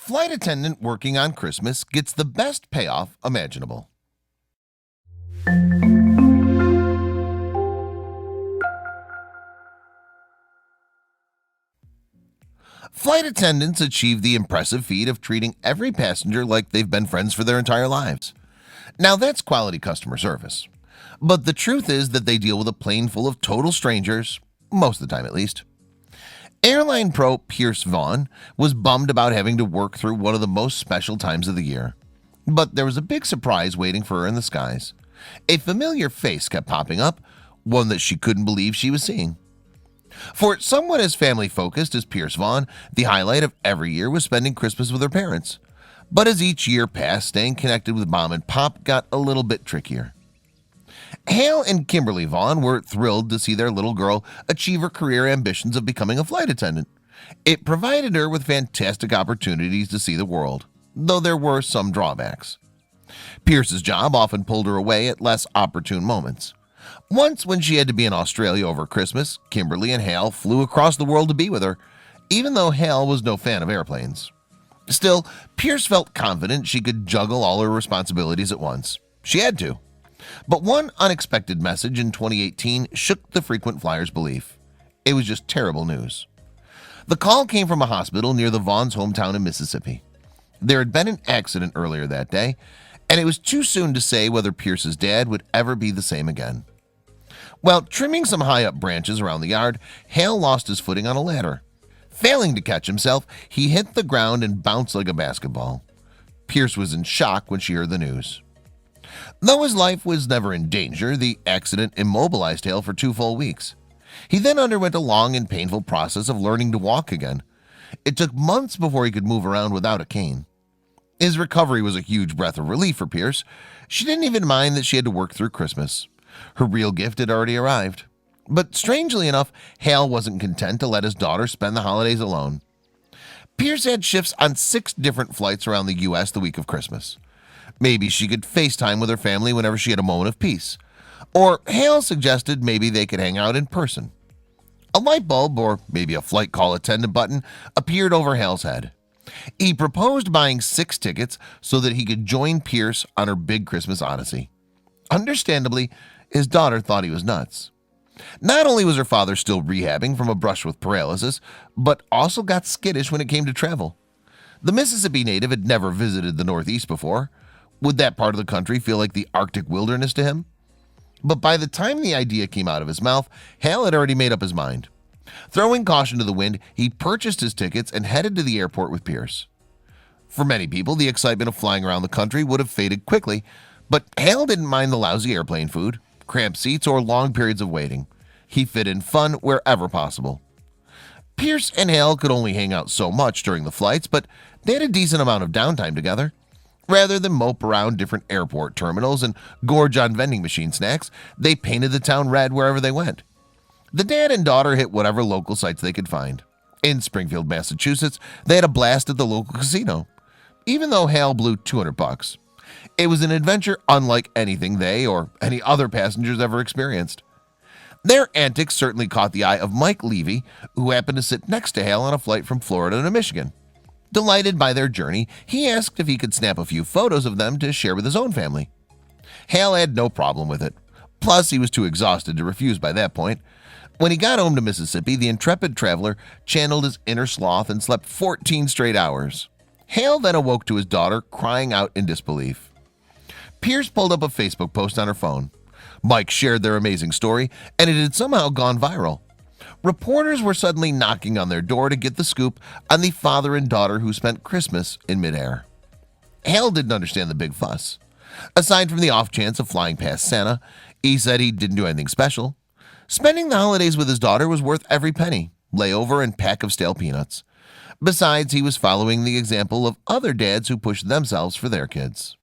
Flight attendant working on Christmas gets the best payoff imaginable. Flight attendants achieve the impressive feat of treating every passenger like they've been friends for their entire lives. Now that's quality customer service. But the truth is that they deal with a plane full of total strangers, most of the time at least. Airline pro Pierce Vaughan was bummed about having to work through one of the most special times of the year. But there was a big surprise waiting for her in the skies. A familiar face kept popping up, one that she couldn't believe she was seeing. For someone as family-focused as Pierce Vaughan, the highlight of every year was spending Christmas with her parents. But as each year passed, staying connected with Mom and Pop got a little bit trickier. Hale and Kimberly Vaughan were thrilled to see their little girl achieve her career ambitions of becoming a flight attendant. It provided her with fantastic opportunities to see the world, though there were some drawbacks. Pierce's job often pulled her away at less opportune moments. Once, when she had to be in Australia over Christmas, Kimberly and Hale flew across the world to be with her, even though Hale was no fan of airplanes. Still, Pierce felt confident she could juggle all her responsibilities at once. She had to. But one unexpected message in 2018 shook the frequent flyer's belief. It was just terrible news. The call came from a hospital near the Vaughn's hometown in Mississippi. There had been an accident earlier that day, and it was too soon to say whether Pierce's dad would ever be the same again. While trimming some high-up branches around the yard, Hale lost his footing on a ladder. Failing to catch himself, he hit the ground and bounced like a basketball. Pierce was in shock when she heard the news. Though his life was never in danger, the accident immobilized Hale for 2 full weeks. He then underwent a long and painful process of learning to walk again. It took months before he could move around without a cane. His recovery was a huge breath of relief for Pierce. She didn't even mind that she had to work through Christmas. Her real gift had already arrived. But strangely enough, Hale wasn't content to let his daughter spend the holidays alone. Pierce had shifts on 6 different flights around the U.S. the week of Christmas. Maybe she could FaceTime with her family whenever she had a moment of peace. Or Hale suggested maybe they could hang out in person. A light bulb, or maybe a flight call attendant button, appeared over Hale's head. He proposed buying 6 tickets so that he could join Pierce on her big Christmas odyssey. Understandably, his daughter thought he was nuts. Not only was her father still rehabbing from a brush with paralysis, but also got skittish when it came to travel. The Mississippi native had never visited the Northeast before. Would that part of the country feel like the Arctic wilderness to him? But by the time the idea came out of his mouth, Hale had already made up his mind. Throwing caution to the wind, he purchased his tickets and headed to the airport with Pierce. For many people, the excitement of flying around the country would have faded quickly, but Hale didn't mind the lousy airplane food, cramped seats, or long periods of waiting. He fit in fun wherever possible. Pierce and Hale could only hang out so much during the flights, but they had a decent amount of downtime together. Rather than mope around different airport terminals and gorge on vending machine snacks, they painted the town red wherever they went. The dad and daughter hit whatever local sites they could find. In Springfield, Massachusetts, they had a blast at the local casino. Even though Hale blew $200, it was an adventure unlike anything they or any other passengers ever experienced. Their antics certainly caught the eye of Mike Levy, who happened to sit next to Hale on a flight from Florida to Michigan. Delighted by their journey, he asked if he could snap a few photos of them to share with his own family. Hale had no problem with it. Plus, he was too exhausted to refuse by that point. When he got home to Mississippi, the intrepid traveler channeled his inner sloth and slept 14 straight hours. Hale then awoke to his daughter crying out in disbelief. Pierce pulled up a Facebook post on her phone. Mike shared their amazing story, and it had somehow gone viral. Reporters were suddenly knocking on their door to get the scoop on the father and daughter who spent Christmas in midair. Hale didn't understand the big fuss. Aside from the off chance of flying past Santa, he said he didn't do anything special. Spending the holidays with his daughter was worth every penny, layover and pack of stale peanuts. Besides, he was following the example of other dads who pushed themselves for their kids.